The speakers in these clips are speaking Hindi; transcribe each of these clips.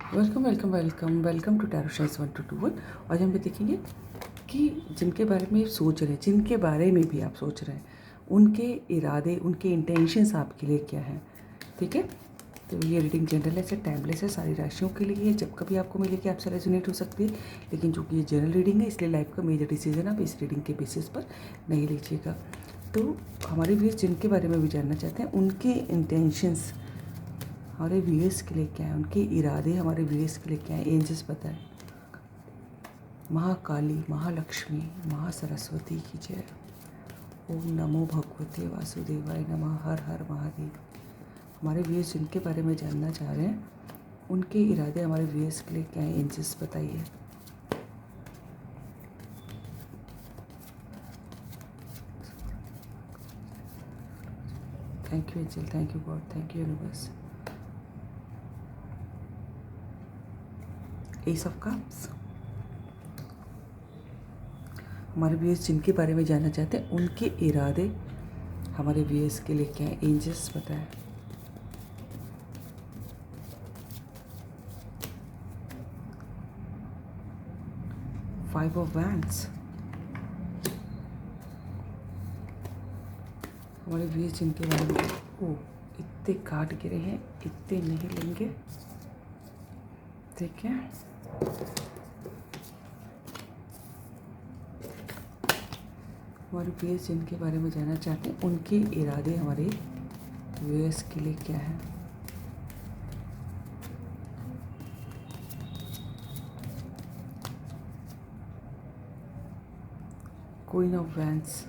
Welcome welcome welcome welcome to tarot शाइज 1221। आज हम भी देखेंगे कि जिनके बारे में सोच रहे हैं, जिनके बारे में भी आप सोच रहे हैं, उनके इरादे, उनके इंटेंशंस आपके लिए क्या हैं। ठीक है, तो ये रीडिंग जनरल है, टाइमलेस है, सारी राशियों के लिए जब कभी आपको मिलेगी आपसे रेजोनेट हो सकती है। लेकिन चूँकि ये जनरल रीडिंग है, इसलिए लाइफ का मेजर डिसीजन आप इस रीडिंग के बेसिस पर नहीं लीजिएगा। तो हमारे व्यूअर्स जिनके बारे में भी जानना चाहते हैं, उनके इंटेंशंस हमारे व्यूअर्स के लिए क्या है, उनके इरादे हमारे व्यूअर्स के लिए क्या है, एंजल्स बताएं। महाकाली, महालक्ष्मी, महासरस्वती की जय। ओम नमो भगवते वासुदेवाय नमः। हर हर महादेव। हमारे व्यूअर्स जिनके बारे में जानना चाह रहे हैं, उनके इरादे हमारे व्यूअर्स के लिए क्या है, एंजल्स बताइए। Thank you angel, thank you God, thank you universe. S of cups. हमारे व्यूअर्स जिनके बारे में जानना चाहते हैं, उनके इरादे हमारे व्यूअर्स के लिए क्या है, एंजल्स बताएं। Five of wands. हमारे व्यूअर्स जिनके बारे में, ओ इतने काट गिरे हैं, इतने नहीं लेंगे। ठीक है, हमारे व्यूअर्स जिनके बारे में जानना चाहते हैं, उनके इरादे हमारे व्यूअर्स के लिए क्या है। Queen of wands.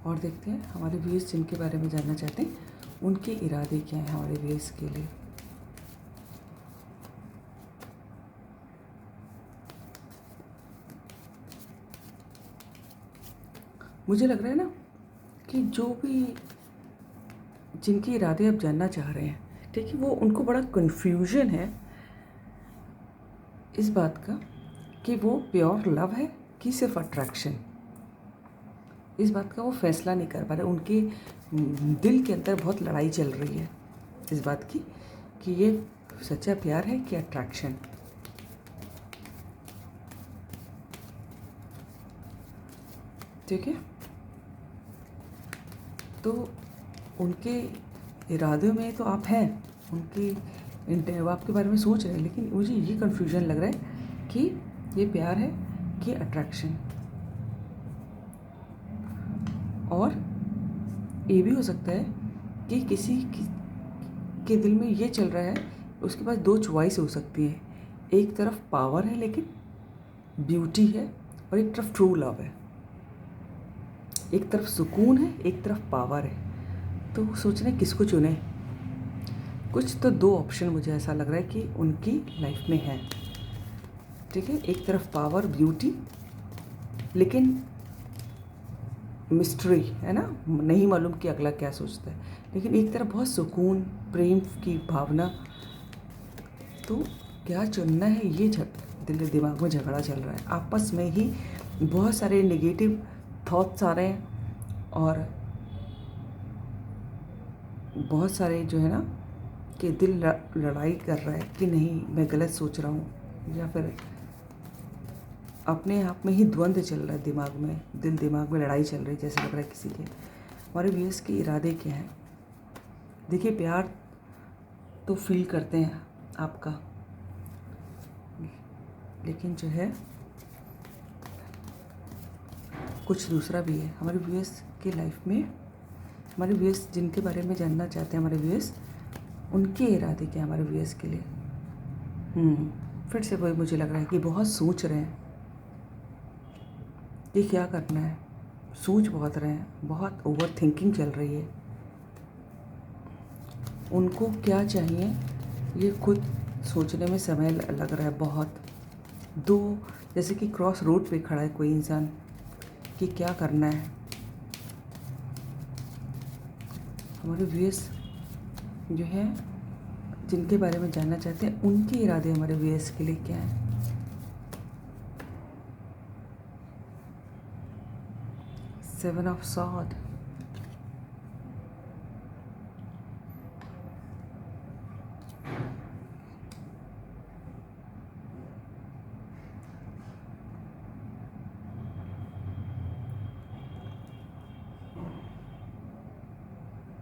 और देखते हैं हमारे व्यूअर्स जिनके बारे में जानना चाहते हैं, उनके इरादे क्या हैं हमारे व्यूअर्स के लिए। मुझे लग रहा है ना कि जो भी जिनके इरादे आप जानना चाह रहे हैं, ठीक है, वो उनको बड़ा कन्फ्यूजन है इस बात का कि वो प्योर लव है कि सिर्फ अट्रैक्शन। इस बात का वो फैसला नहीं कर पा रहे। उनके दिल के अंदर बहुत लड़ाई चल रही है इस बात की कि ये सच्चा प्यार है कि अट्रैक्शन। ठीक है, तो उनके इरादों में तो आप हैं, उनकी वो आपके बारे में सोच रहे हैं, लेकिन मुझे ये कन्फ्यूजन लग रहा है कि ये प्यार है कि अट्रैक्शन। और ये भी हो सकता है कि किसी के दिल में ये चल रहा है, उसके पास दो चॉइस हो सकती है। एक तरफ पावर है लेकिन ब्यूटी है, और एक तरफ ट्रू लव है। एक तरफ सुकून है, एक तरफ पावर है। तो वो सोच रहे हैं किसको चुने। कुछ तो दो ऑप्शन मुझे ऐसा लग रहा है कि उनकी लाइफ में है। ठीक है, एक तरफ पावर, ब्यूटी, लेकिन मिस्ट्री है ना, नहीं मालूम कि अगला क्या सोचता है। लेकिन एक तरफ बहुत सुकून, प्रेम की भावना। तो क्या चुनना है, ये दिल दिमाग में झगड़ा चल रहा है। आपस में ही बहुत सारे नेगेटिव थॉट्स आ रहे हैं, और बहुत सारे जो है ना कि दिल लड़ाई कर रहा है कि नहीं मैं गलत सोच रहा हूँ, या फिर अपने आप में ही द्वंद्व चल रहा है दिमाग में, दिल दिमाग में लड़ाई चल रही है जैसे लग रहा है किसी के। हमारे व्यूअर्स के इरादे क्या हैं। देखिए, प्यार तो फील करते हैं आपका, लेकिन जो है कुछ दूसरा भी है हमारे व्यूअर्स की लाइफ में। हमारे व्यूअर्स जिनके बारे में जानना चाहते हैं हमारे व्यूअर्स, उनके इरादे क्या हैं हमारे व्यूअर्स के लिए। फिर से वही मुझे लग रहा है कि बहुत सोच रहे हैं कि क्या करना है, सोच बहुत रहे हैं, बहुत ओवर थिंकिंग चल रही है। उनको क्या चाहिए ये खुद सोचने में समय लग रहा है बहुत। दो जैसे कि क्रॉस रोड पे खड़ा है कोई इंसान कि क्या करना है। हमारे व्यूअर्स जो है जिनके बारे में जानना चाहते हैं, उनके इरादे हमारे व्यूअर्स के लिए क्या हैं। Seven of sword.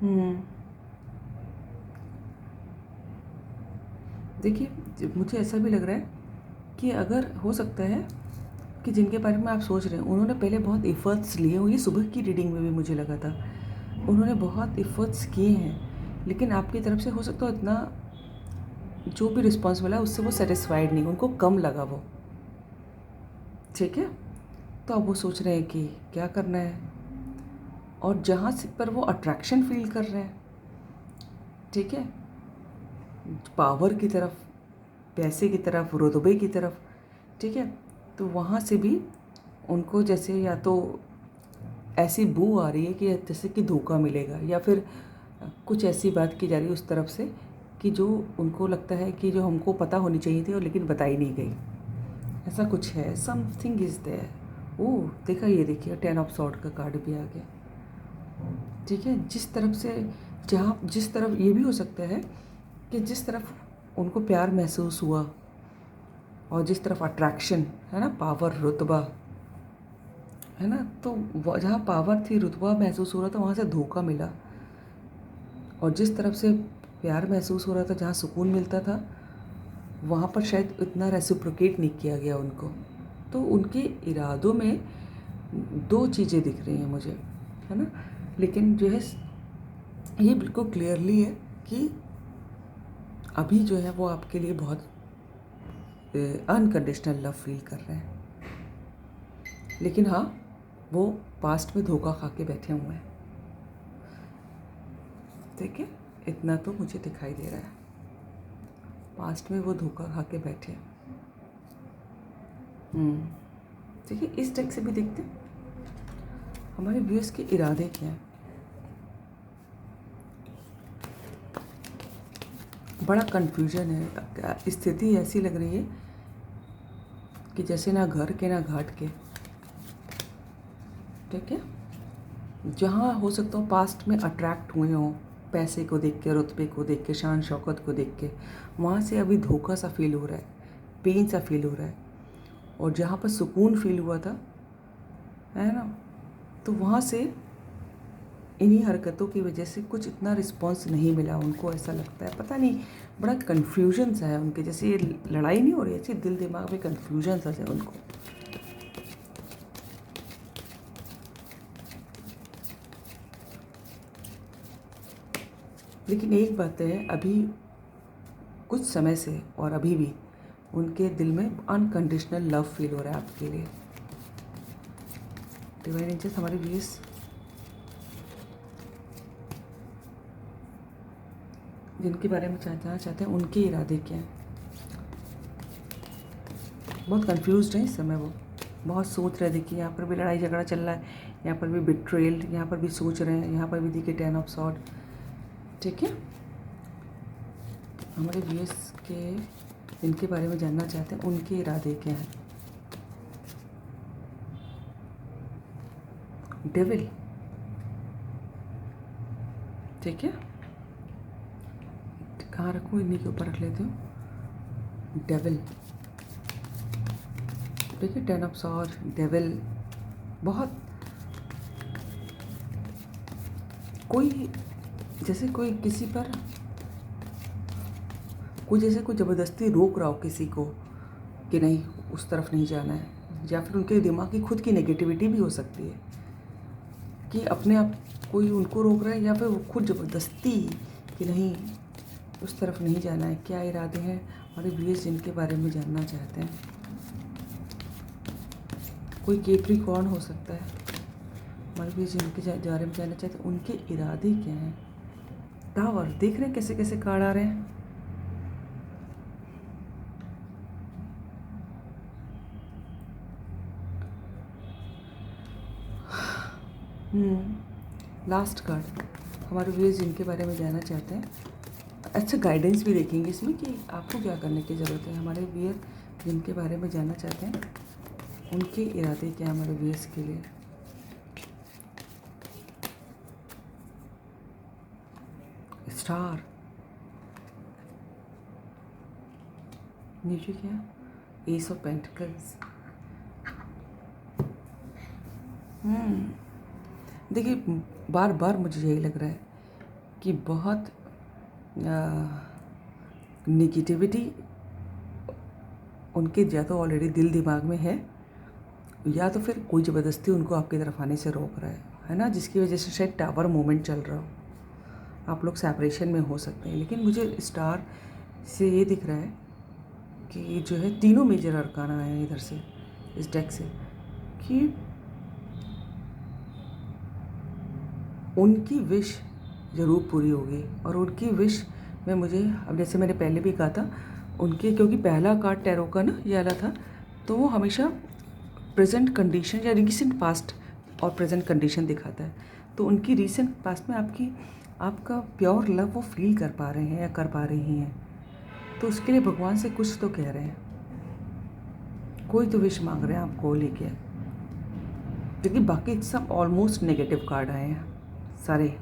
हम्म। देखिए, मुझे ऐसा भी लग रहा है कि अगर हो सकता है कि जिनके बारे में आप सोच रहे हैं उन्होंने पहले बहुत एफ़र्ट्स लिए हों। ये सुबह की रीडिंग में भी मुझे लगा था, उन्होंने बहुत एफ़र्ट्स किए हैं, लेकिन आपकी तरफ से हो सकता है इतना जो भी रिस्पॉन्स मिला उससे वो सैटिस्फाइड नहीं, उनको कम लगा वो। ठीक है, तो अब वो सोच रहे हैं कि क्या करना है, और जहाँ से पर वो अट्रैक्शन फील कर रहे हैं, ठीक है, पावर की तरफ, पैसे की तरफ, रुतबे की तरफ, ठीक है, तो वहाँ से भी उनको जैसे या तो ऐसी बू आ रही है कि जैसे कि धोखा मिलेगा, या फिर कुछ ऐसी बात की जा रही है उस तरफ से कि जो उनको लगता है कि जो हमको पता होनी चाहिए थी और लेकिन बताई नहीं गई, ऐसा कुछ है। Something is there. ओह देखा, ये देखिए 10 ऑफ सॉर्ड का कार्ड भी आ गया। ठीक है, जिस तरफ से, जहाँ जिस तरफ ये भी हो सकता है कि जिस तरफ उनको प्यार महसूस हुआ और जिस तरफ अट्रैक्शन है ना, पावर, रुतबा है ना, तो जहाँ पावर थी, रुतबा महसूस हो रहा था, वहाँ से धोखा मिला। और जिस तरफ से प्यार महसूस हो रहा था, जहाँ सुकून मिलता था, वहाँ पर शायद इतना रेसिप्रोकेट नहीं किया गया उनको। तो उनके इरादों में दो चीज़ें दिख रही हैं मुझे, है ना, लेकिन जो है ये बिल्कुल क्लियरली है कि अभी जो है वो आपके लिए बहुत अनकंडीशनल लव फील कर रहे हैं, लेकिन हाँ, वो पास्ट में धोखा खा के बैठे हुए हैं। ठीक है, इतना तो मुझे दिखाई दे रहा है, पास्ट में वो धोखा खा के बैठे हैं। ठीक है, इस टाइप से भी देखते हैं हमारे व्यूअर्स के इरादे क्या हैं। बड़ा कन्फ्यूजन है, स्थिति ऐसी लग रही है कि जैसे ना घर के ना घाट के। ठीक है, जहाँ हो सकता हो पास्ट में अट्रैक्ट हुए हों पैसे को देख के, रुतबे को देख के, शान शौकत को देख के, वहाँ से अभी धोखा सा फील हो रहा है, पेन सा फील हो रहा है। और जहाँ पर सुकून फील हुआ था, है ना, तो वहाँ से इन्हीं हरकतों की वजह से कुछ इतना रिस्पॉन्स नहीं मिला उनको। ऐसा लगता है, पता नहीं, बड़ा कन्फ्यूजन सा है उनके, जैसे ये लड़ाई नहीं हो रही, ऐसी दिल दिमाग में कन्फ्यूजन सा है उनको। लेकिन एक बात है, अभी कुछ समय से और अभी भी उनके दिल में अनकंडीशनल लव फील हो रहा है आपके लिए। डिवाइन एंजल्स, हमारे व्यूअर्स जिनके बारे में जानना चाहते हैं उनके इरादे क्या हैं। बहुत कंफ्यूज्ड हैं इस समय वो, बहुत सोच रहे हैं। देखिए यहाँ पर भी लड़ाई झगड़ा चल रहा है, यहाँ पर भी बिट्रेयल, यहाँ पर भी सोच रहे हैं, यहाँ पर भी देखिए 10 ऑफ सॉर्ड। ठीक है, हमारे व्यूअर्स के जिनके बारे में जानना चाहते हैं उनके इरादे क्या हैं। डेविल, ठीक है, कहाँ रखूँ, इन्हीं के ऊपर रख लेती हूँ। डेविल, देखिए 10 ऑफ सॉर्ड, डेविल, बहुत कोई जैसे कोई किसी पर कोई जैसे कोई ज़बरदस्ती रोक रहा हो किसी को कि नहीं उस तरफ नहीं जाना है, या फिर उनके दिमाग की खुद की नेगेटिविटी भी हो सकती है कि अपने आप कोई उनको रोक रहा है, या फिर वो खुद ज़बरदस्ती कि नहीं उस तरफ नहीं जाना है। क्या इरादे हैं हमारे व्यूअर्स जिनके बारे में जानना चाहते हैं। कोई कैप्रिकॉर्न हो सकता है हमारे व्यूअर्स जिनके बारे में जानना चाहते हैं, उनके इरादे क्या हैं। टावर, देख रहे हैं कैसे कैसे कार्ड आ रहे हैं। लास्ट कार्ड, हमारे व्यूअर्स जिनके बारे में जानना चाहते हैं, अच्छा गाइडेंस भी देखेंगे इसमें कि आपको क्या करने की ज़रूरत है। हमारे व्यूअर जिनके बारे में जानना चाहते हैं उनके इरादे क्या हैं हमारे व्यूअर्स के लिए। स्टार, नीचे क्या, एस ऑफ पेंटिकल्स। देखिए बार बार मुझे यही लग रहा है कि बहुत नेगेटिविटी उनके या तो ऑलरेडी दिल दिमाग में है, या तो फिर कोई ज़बरदस्ती उनको आपकी तरफ आने से रोक रहा है ना, जिसकी वजह से शायद टावर मूवमेंट चल रहा हो, आप लोग सेपरेशन में हो सकते हैं। लेकिन मुझे स्टार से ये दिख रहा है कि जो है तीनों मेजर अरकाना आए हैं इधर से, इस डेक से, कि उनकी विश ज़रूर पूरी होगी। और उनकी विश में मुझे, अब जैसे मैंने पहले भी कहा था, उनके क्योंकि पहला कार्ड टैरो का ना ये वाला था, तो वो हमेशा प्रेजेंट कंडीशन या रिसेंट पास्ट और प्रेजेंट कंडीशन दिखाता है। तो उनकी रिसेंट पास्ट में आपका प्योर लव वो फील कर पा रहे हैं या कर पा रही हैं, तो उसके लिए भगवान से कुछ तो कह रहे हैं, कोई तो विश मांग रहे हैं आपको लेके, क्योंकि बाकी सब ऑलमोस्ट नेगेटिव कार्ड आए हैं सारे,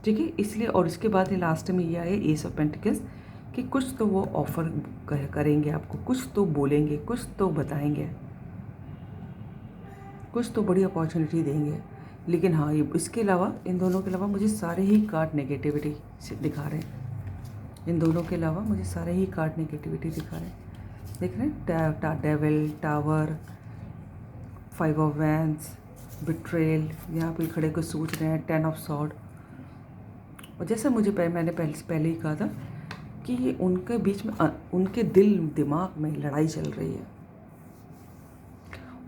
ठीक है, इसलिए। और इसके बाद ही लास्ट में ये आए एस ऑफ पेंटिकल्स, कि कुछ तो वो ऑफर करेंगे आपको, कुछ तो बोलेंगे, कुछ तो बताएंगे, कुछ तो बड़ी अपॉर्चुनिटी देंगे। लेकिन हाँ, ये इसके अलावा, इन दोनों के अलावा मुझे सारे ही कार्ड नेगेटिविटी से दिखा रहे हैं। इन दोनों के अलावा मुझे सारे ही कार्ड नेगेटिविटी दिखा रहे हैं। देख रहे हैं, devil, tower, 5 of wands, betrayal, यहाँ पे खड़े को सोच रहे हैं, 10 ऑफ सॉर्ड। और जैसा मैंने पहले ही कहा था कि ये उनके बीच में उनके दिल दिमाग में लड़ाई चल रही है,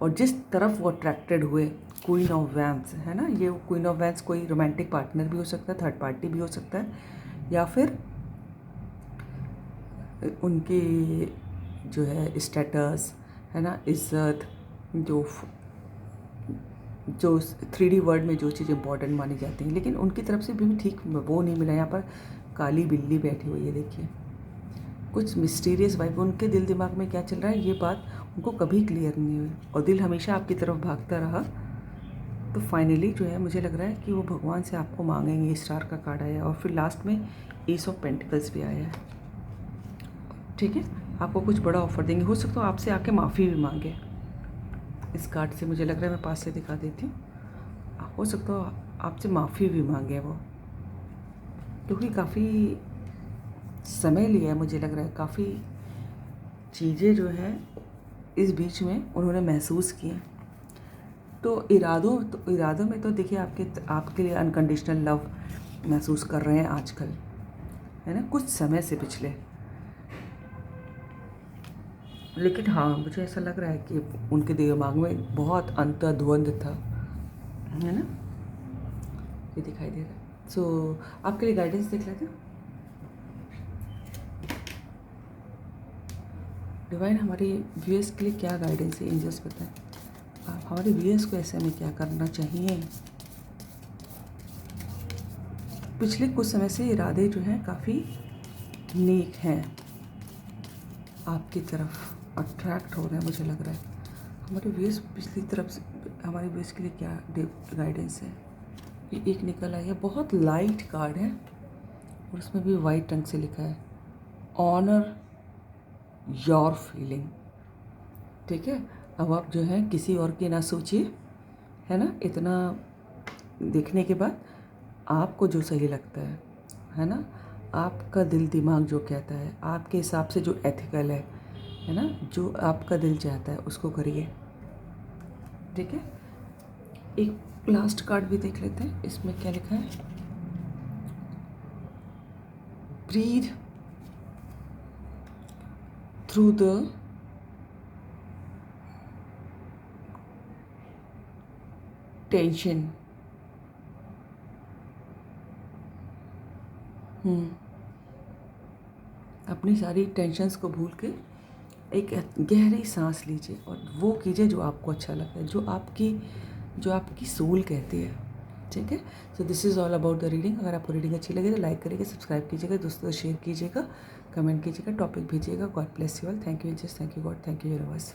और जिस तरफ वो अट्रैक्टेड हुए, क्वीन ऑफ वैंड्स है ना, ये क्वीन ऑफ वैंड्स कोई रोमांटिक पार्टनर भी हो सकता है, थर्ड पार्टी भी हो सकता है, या फिर उनकी जो है स्टेटस है ना, इज्जत, जो 3D वर्ल्ड में जो चीज़ इंपॉर्टेंट मानी जाती हैं, लेकिन उनकी तरफ से भी ठीक वो नहीं मिला। यहाँ पर काली बिल्ली बैठी हुई है, देखिए, कुछ मिस्टीरियस वाइब। उनके दिल दिमाग में क्या चल रहा है, ये बात उनको कभी क्लियर नहीं हुई, और दिल हमेशा आपकी तरफ भागता रहा। तो फाइनली जो है मुझे लग रहा है कि वो भगवान से आपको मांगेंगे। स्टार का कार्ड आया, और फिर लास्ट में एस ऑफ पेंटिकल्स भी आया है, ठीक है। आपको कुछ बड़ा ऑफर देंगे, हो सकता है आपसे आके माफ़ी भी मांगे। इस कार्ड से मुझे लग रहा है, मैं पास से दिखा देती हूँ, हो सकता है आपसे माफ़ी भी मांगे वो, क्योंकि काफ़ी समय लिया है, मुझे लग रहा है काफ़ी चीज़ें जो हैं इस बीच में उन्होंने महसूस की हैं। तो इरादों में तो देखिए आपके लिए अनकंडीशनल लव महसूस कर रहे हैं आजकल, है ना, कुछ समय से पिछले। लेकिन हाँ, मुझे ऐसा लग रहा है कि उनके दिमाग में बहुत अंतर्द्वंद था, है ना, ये दिखाई दे रहा है। सो आपके लिए गाइडेंस देख लेते हैं। डिवाइन हमारे व्यूअर्स के लिए क्या गाइडेंस है, एंजल्स बताएं, आप हमारे व्यूअर्स को ऐसे में क्या करना चाहिए। पिछले कुछ समय से इरादे जो हैं काफ़ी नेक हैं, आपकी तरफ अट्रैक्ट हो रहे हैं, मुझे लग रहा है। हमारे व्यूअर्स पिछली तरफ से हमारे व्यूअर्स के लिए क्या गाइडेंस है। ये एक निकल आया है, बहुत लाइट कार्ड है, और उसमें भी वाइट रंग से लिखा है, ऑनर योर फीलिंग, ठीक है। अब आप जो है किसी और की ना सोचिए, है ना, इतना देखने के बाद आपको जो सही लगता है ना, आपका दिल दिमाग जो कहता है, आपके हिसाब से जो एथिकल है ना, जो आपका दिल चाहता है उसको करिए, ठीक है। एक लास्ट कार्ड भी देख लेते हैं, इसमें क्या लिखा है, ब्रीथ थ्रू द टेंशन। अपनी सारी टेंशन्स को भूल के एक गहरी सांस लीजिए, और वो कीजिए जो आपको अच्छा लगता है, जो आपकी सोल कहती है, ठीक है। So this is all about the reading. अगर आपको रीडिंग अच्छी लगे तो लाइक करिएगा, सब्सक्राइब कीजिएगा, दोस्तों शेयर कीजिएगा, कमेंट कीजिएगा, टॉपिक भेजिएगा। God bless you all. Thank you angels, thank you God, thank you universe.